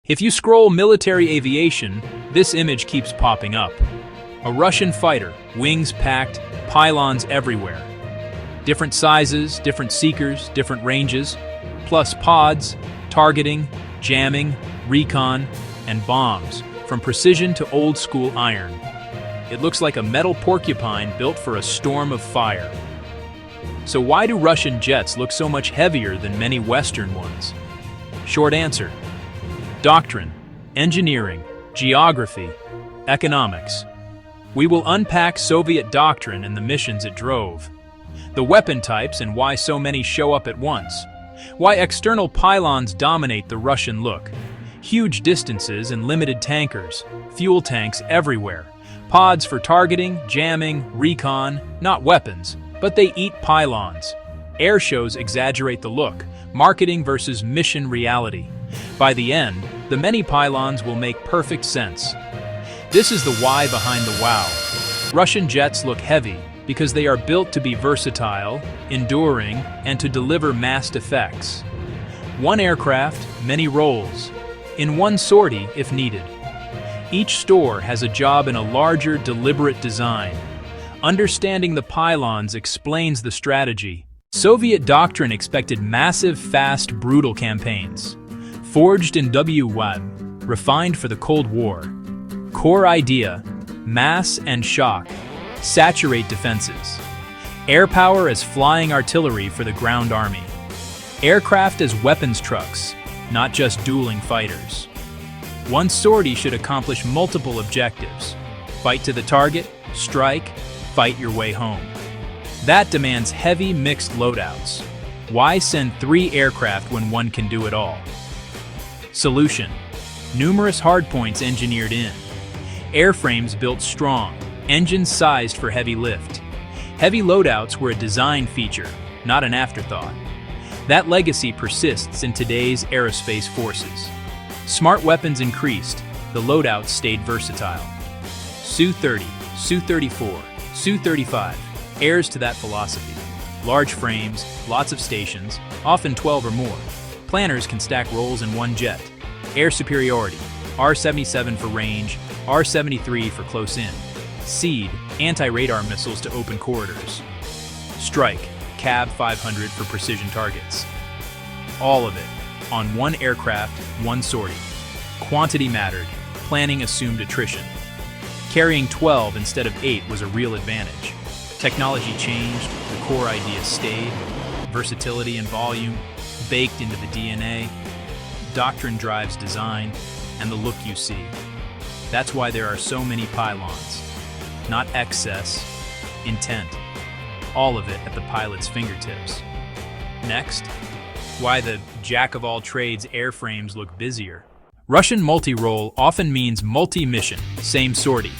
If you scroll military aviation, this image keeps popping up. A Russian fighter, wings packed, pylons everywhere. Different sizes, different seekers, different ranges, plus pods, targeting, jamming, recon, and bombs, from precision to old-school iron. It looks like a metal porcupine built for a storm of fire. So why do Russian jets look so much heavier than many Western ones? Short answer: doctrine, engineering, geography, economics. We will unpack Soviet doctrine and the missions it drove, the weapon types and why so many show up at once, why external pylons dominate the Russian look, huge distances and limited tankers, fuel tanks everywhere, pods for targeting, jamming, recon, not weapons, but they eat pylons. Air shows exaggerate the look, marketing versus mission reality. By the end, the many pylons will make perfect sense. This is the why behind the wow. Russian jets look heavy because they are built to be versatile, enduring, and to deliver massed effects. One aircraft, many roles. In one sortie if needed. Each store has a job in a larger, deliberate design. Understanding the pylons explains the strategy. Soviet doctrine expected massive, fast, brutal campaigns. Forged in WWAD, refined for the Cold War. Core idea: mass and shock. Saturate defenses. Air power as flying artillery for the ground army. Aircraft as weapons trucks, not just dueling fighters. One sortie should accomplish multiple objectives. Fight to the target, strike, fight your way home. That demands heavy mixed loadouts. Why send 3 aircraft when one can do it all? Solution: numerous hardpoints engineered in. Airframes built strong, engines sized for heavy lift. Heavy loadouts were a design feature, not an afterthought. That legacy persists in today's aerospace forces. Smart weapons increased, the loadouts stayed versatile. Su-30, Su-34, Su-35, heirs to that philosophy. Large frames, lots of stations, often 12 or more. Planners can stack roles in one jet. Air superiority, R-77 for range, R-73 for close in. SEAD, anti-radar missiles to open corridors. Strike, CAB 500 for precision targets. All of it, on one aircraft, one sortie. Quantity mattered, planning assumed attrition. Carrying 12 instead of 8 was a real advantage. Technology changed, the core idea stayed. Versatility and volume, baked into the DNA. Doctrine drives design, and the look you see. That's why there are so many pylons. Not excess, intent. All of it at the pilot's fingertips. Next, why the jack-of-all-trades airframes look busier. Russian multi-role often means multi-mission, same sortie.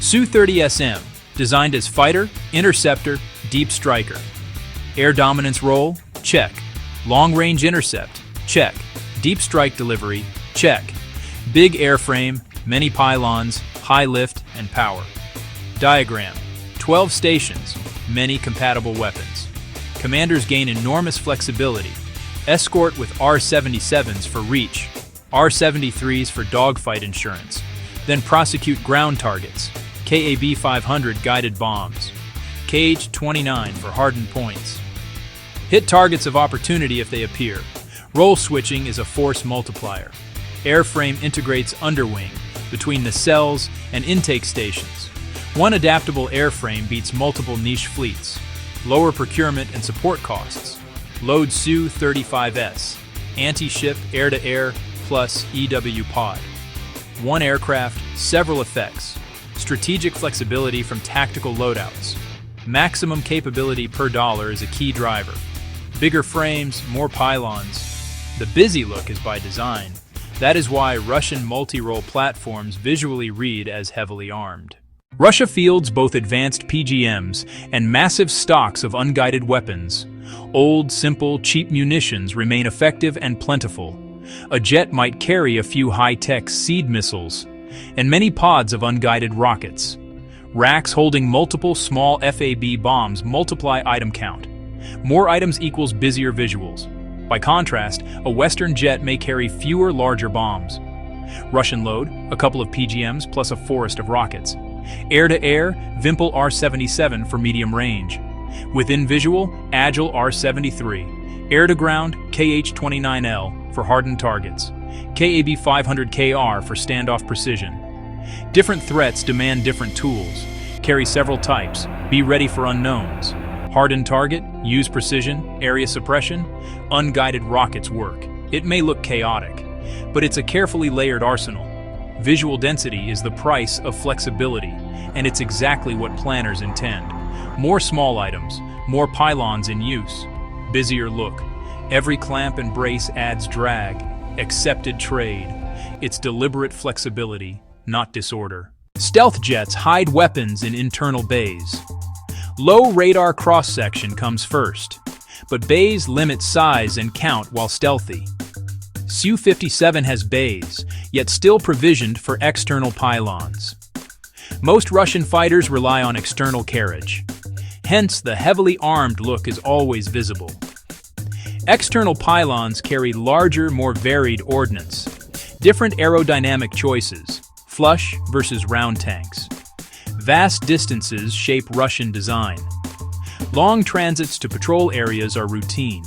Su-30SM, designed as fighter, interceptor, deep striker. Air dominance role? Check. Long-range intercept? Check. Deep strike delivery? Check. Big airframe, many pylons, high lift and power. Diagram: 12 stations, many compatible weapons. Commanders gain enormous flexibility. Escort with R-77s for reach, R-73s for dogfight insurance. Then prosecute ground targets, KAB 500 guided bombs, KH-29 for hardened points. Hit targets of opportunity if they appear. Role switching is a force multiplier. Airframe integrates underwing between nacelles and intake stations. One adaptable airframe beats multiple niche fleets. Lower procurement and support costs. Load Su-35S. Anti-ship air-to-air plus EW pod. One aircraft, several effects. Strategic flexibility from tactical loadouts. Maximum capability per dollar is a key driver. Bigger frames, more pylons. The busy look is by design. That is why Russian multi-role platforms visually read as heavily armed. Russia fields both advanced PGMs and massive stocks of unguided weapons. Old, simple, cheap munitions remain effective and plentiful. A jet might carry a few high-tech SEAD missiles, and many pods of unguided rockets. Racks holding multiple small FAB bombs multiply item count. More items equals busier visuals. By contrast, a Western jet may carry fewer larger bombs. Russian load, a couple of PGMs plus a forest of rockets. Air-to-air, Vimpel R-77 for medium range. Within visual, Agile R-73. Air-to-ground, KH-29L for hardened targets. KAB-500KR for standoff precision. Different threats demand different tools. Carry several types. Be ready for unknowns. Hardened target, use precision, area suppression. Unguided rockets work. It may look chaotic, but it's a carefully layered arsenal. Visual density is the price of flexibility, and it's exactly what planners intend. More small items, more pylons in use. Busier look. Every clamp and brace adds drag. Accepted trade. It's deliberate flexibility, not disorder. Stealth jets hide weapons in internal bays. Low radar cross-section comes first, but bays limit size and count while stealthy. Su-57 has bays, yet still provisioned for external pylons. Most Russian fighters rely on external carriage. Hence, the heavily armed look is always visible. External pylons carry larger, more varied ordnance. Different aerodynamic choices, flush versus round tanks. Vast distances shape Russian design. Long transits to patrol areas are routine.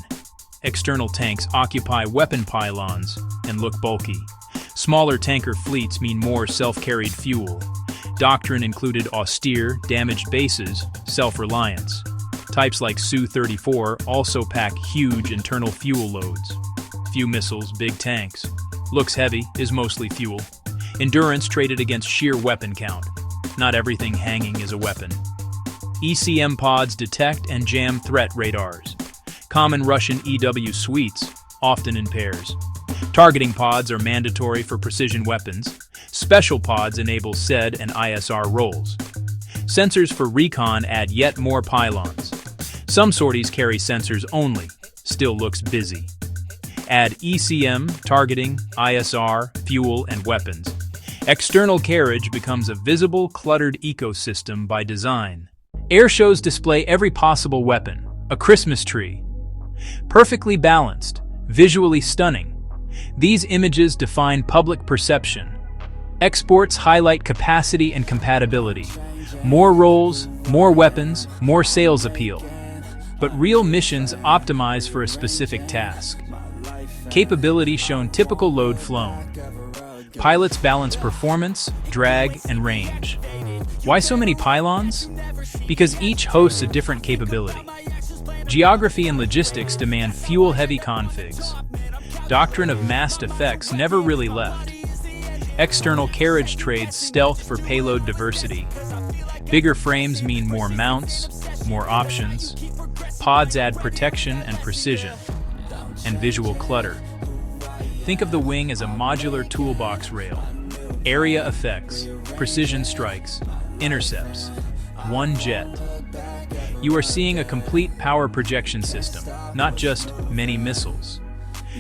External tanks occupy weapon pylons and look bulky. Smaller tanker fleets mean more self-carried fuel. Doctrine included austere, damaged bases, self-reliance. Types like Su-34 also pack huge internal fuel loads. Few missiles, big tanks. Looks heavy, is mostly fuel. Endurance traded against sheer weapon count. Not everything hanging is a weapon. ECM pods detect and jam threat radars. Common Russian EW suites, often in pairs. Targeting pods are mandatory for precision weapons. Special pods enable SED and ISR roles. Sensors for recon add yet more pylons. Some sorties carry sensors only, still looks busy. Add ECM, targeting, ISR, fuel, and weapons. External carriage becomes a visible, cluttered ecosystem by design. Air shows display every possible weapon, a Christmas tree. Perfectly balanced, visually stunning. These images define public perception. Exports highlight capacity and compatibility. More roles, more weapons, more sales appeal. But real missions optimize for a specific task. Capability shown typical load flown. Pilots balance performance, drag, and range. Why so many pylons? Because each hosts a different capability. Geography and logistics demand fuel-heavy configs. Doctrine of massed effects never really left. External carriage trades stealth for payload diversity. Bigger frames mean more mounts, more options. Pods add protection and precision. And visual clutter. Think of the wing as a modular toolbox rail. Area effects, precision strikes, intercepts. One jet. You are seeing a complete power projection system, not just many missiles.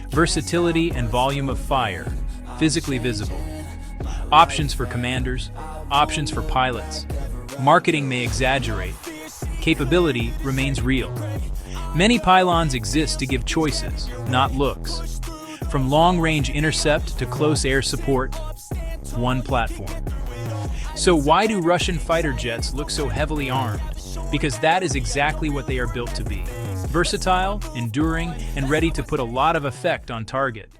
Versatility and volume of fire, physically visible. Options for commanders, options for pilots. Marketing may exaggerate. Capability remains real. Many pylons exist to give choices, not looks. From long-range intercept to close air support, one platform. So why do Russian fighter jets look so heavily armed? Because that is exactly what they are built to be. Versatile, enduring, and ready to put a lot of effect on target.